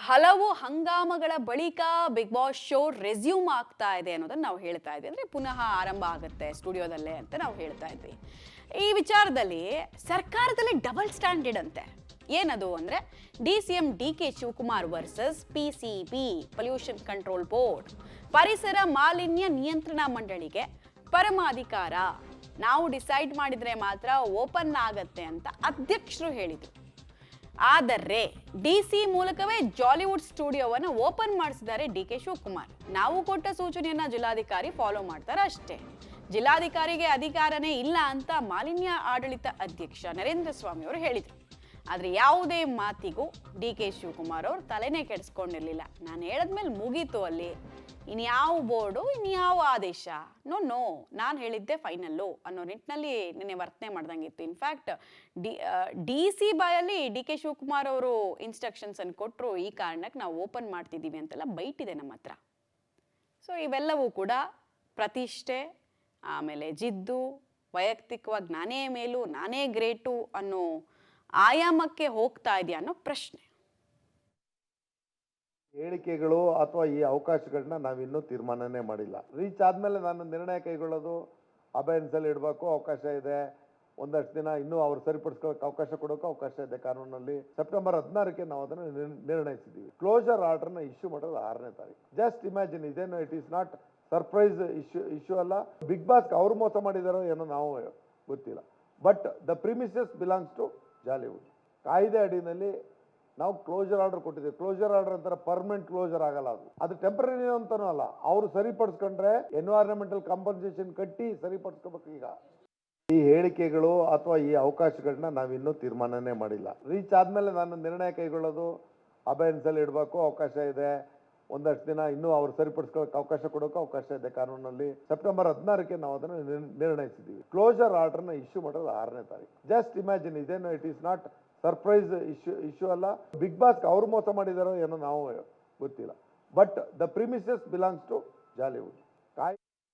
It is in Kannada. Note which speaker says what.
Speaker 1: ಹಲವು ಹಂಗಾಮಗಳ ಬಳಿಕ ಬಿಗ್ ಬಾಸ್ ಶೋ ರೆಸ್ಯೂಮ್ ಆಗ್ತಾ ಇದೆ ಅನ್ನೋದನ್ನ ನಾವು ಹೇಳ್ತಾ ಇದ್ವಿ. ಅಂದ್ರೆ ಪುನಃ ಆರಂಭ ಆಗುತ್ತೆ ಸ್ಟುಡಿಯೋದಲ್ಲೇ ಅಂತ ನಾವು ಹೇಳ್ತಾ ಇದ್ವಿ. ಈ ವಿಚಾರದಲ್ಲಿ ಸರ್ಕಾರದಲ್ಲಿ ಡಬಲ್ ಸ್ಟ್ಯಾಂಡರ್ಡ್ ಅಂತೆ. ಏನದು ಅಂದ್ರೆ DCM DK Shivakumar versus PCB pollution control board, ಪರಿಸರ ಮಾಲಿನ್ಯ ನಿಯಂತ್ರಣ ಮಂಡಳಿಗೆ ಪರಮಾಧಿಕಾರ ನಾವು ಡಿಸೈಡ್ ಮಾಡಿದ್ರೆ ಮಾತ್ರ ಓಪನ್ ಆಗತ್ತೆ ಅಂತ ಅಧ್ಯಕ್ಷರು ಹೇಳಿದ್ರು. ಆದರೆ DC ಮೂಲಕವೇ ಜಾಲಿವುಡ್ ಸ್ಟುಡಿಯೋವನ್ನು ಓಪನ್ ಮಾಡಿಸಿದ್ದಾರೆ DK ಶಿವಕುಮಾರ್. ನಾವು ಕೊಟ್ಟ ಸೂಚನೆಯನ್ನ ಜಿಲ್ಲಾಧಿಕಾರಿ ಫಾಲೋ ಮಾಡ್ತಾರೆ ಅಷ್ಟೇ. ಜಿಲ್ಲಾಧಿಕಾರಿಗೆ ಅಧಿಕಾರನೇ ಇಲ್ಲ ಅಂತ ಮಾಲಿನ್ಯ ಆಡಳಿತ ಅಧ್ಯಕ್ಷ ನರೇಂದ್ರ ಸ್ವಾಮಿ ಅವರು ಹೇಳಿದರು. ಆದರೆ ಯಾವುದೇ ಮಾತಿಗೂ DK ಶಿವಕುಮಾರ್ ಅವರು ತಲೆನೇ ಕೆಡಿಸ್ಕೊಂಡಿರ್ಲಿಲ್ಲ. ನಾನು ಹೇಳಿದ್ಮೇಲೆ ಮುಗೀತು ಅಲ್ಲಿ, ಇನ್ಯಾವ ಬೋರ್ಡು ಇನ್ಯಾವ ಆದೇಶ, ನೋ ನಾನು ಹೇಳಿದ್ದೆ ಫೈನಲ್ಲು ಅನ್ನೋ ನಿಟ್ಟಿನಲ್ಲಿ ನಿನ್ನೆ ವರ್ತನೆ ಮಾಡ್ದಂಗಿತ್ತು. ಇನ್ಫ್ಯಾಕ್ಟ್ DC ಬಾಯಲ್ಲಿ DK ಶಿವಕುಮಾರ್ ಅವರು ಇನ್ಸ್ಟ್ರಕ್ಷನ್ಸ್ ಅನ್ನು ಕೊಟ್ಟರು, ಈ ಕಾರಣಕ್ಕೆ ನಾವು ಓಪನ್ ಮಾಡ್ತಿದ್ದೀವಿ ಅಂತೆಲ್ಲ ಬೈಟಿದೆ ನಮ್ಮ ಹತ್ರ. ಸೊ ಇವೆಲ್ಲವೂ ಕೂಡ ಪ್ರತಿಷ್ಠೆ, ಆಮೇಲೆ ಜಿದ್ದು, ವೈಯಕ್ತಿಕವಾಗಿ ನಾನೇ ಮೇಲೂ ನಾನೇ ಗ್ರೇಟು ಅನ್ನೋ ಆಯಾಮಕ್ಕೆ ಹೋಗ್ತಾ ಇದೆಯಾ ಅನ್ನೋ ಪ್ರಶ್ನೆ.
Speaker 2: ಹೇಳಿಕೆಗಳು ಅಥವಾ ಈ ಅವಕಾಶಗಳನ್ನ ನಾವಿನ್ನೂ ತೀರ್ಮಾನನೇ ಮಾಡಿಲ್ಲ. ರೀಚ್ ಆದಮೇಲೆ ನಾನು ನಿರ್ಣಯ ಕೈಗೊಳ್ಳೋದು ಅಬೆನ್ಸಲ್ಲಿ ಇಡಬೇಕು, ಅವಕಾಶ ಇದೆ. ಒಂದಷ್ಟು ದಿನ ಇನ್ನೂ ಅವ್ರು ಸರಿಪಡಿಸ್ಕೊಳ್ಳೋಕೆ ಅವಕಾಶ ಕೊಡೋಕೆ ಅವಕಾಶ ಇದೆ ಕಾನೂನಲ್ಲಿ. ಸೆಪ್ಟೆಂಬರ್ 16ಕ್ಕೆ ನಾವು ಅದನ್ನು ನಿರ್ಣಯಿಸಿದ್ದೀವಿ. ಕ್ಲೋಸರ್ ಆರ್ಡರ್ನ ಇಶ್ಯೂ ಮಾಡೋದು 6ನೇ ತಾರೀಕು. ಜಸ್ಟ್ ಇಮ್ಯಾಜಿನ್, ಇದೇನು it is not surprise issue ಅಲ್ಲ. ಬಿಗ್ ಬಾಸ್ ಅವ್ರು ಮೋಸ ಮಾಡಿದಾರೋ ಏನೋ ನಾವು ಗೊತ್ತಿಲ್ಲ. But the premises belongs to Jollywood. ಕಾಯ್ದೆ ಅಡಿನಲ್ಲಿ ನಾವು ಕ್ಲೋಸರ್ ಆರ್ಡರ್ ಕೊಟ್ಟಿದ್ದೀವಿ. ಕ್ಲೋಸರ್ ಆರ್ಡರ್ ಅಂತಾರೆ, ಪರ್ಮನೆಂಟ್ ಕ್ಲೋಸರ್ ಆಗಲ್ಲ. ಅದು ಟೆಂಪರರಿ ಅಂತಾನೂ ಅಲ್ಲ. ಅವರು ಸರಿಪಡಿಸ್ಕೊಂಡ್ರೆ ಎನ್ವೈರನ್ಮೆಂಟಲ್ ಕಾಂಪನ್ಸೇಷನ್ ಕಟ್ಟಿ ಸರಿಪಡಿಸ್ಕೋಬೇಕು. ಈಗ ಈ ಹೇಳಿಕೆಗಳು ಅಥವಾ ಈ ಅವಕಾಶಗಳನ್ನ ನಾವಿನ್ನೂ ತೀರ್ಮಾನನೇ ಮಾಡಿಲ್ಲ. ರೀಚ್ ಆದಮೇಲೆ ನಾನು ನಿರ್ಣಯ ಕೈಗೊಳ್ಳೋದು ಅಬೆನ್ಸಲ್ಲಿ ಇಡಬೇಕು, ಅವಕಾಶ ಇದೆ. ಒಂದಷ್ಟು ದಿನ ಇನ್ನೂ ಅವ್ರು ಸರಿಪಡಿಸ್ಕೊಳ್ಳೋಕೆ ಅವಕಾಶ ಕೊಡೋಕೆ ಅವಕಾಶ ಇದೆ ಕಾನೂನಲ್ಲಿ. ಸೆಪ್ಟೆಂಬರ್ 16ಕ್ಕೆ ನಾವು ಅದನ್ನು ನಿರ್ಣಯಿಸಿದ್ದೀವಿ. ಕ್ಲೋಸರ್ ಆರ್ಡರ್ನ ಇಶ್ಯೂ ಮಾಡೋದು 6ನೇ ತಾರೀಕು. ಜಸ್ಟ್ ಇಮ್ಯಾಜಿನ್, ಇದೇನು it is not surprise issue ಅಲ್ಲ. ಬಿಗ್ ಬಾಸ್ ಅವ್ರು ಮೋಸ ಮಾಡಿದಾರೋ ಏನೋ ನಾವು ಗೊತ್ತಿಲ್ಲ. But the premises belongs to Jollywood.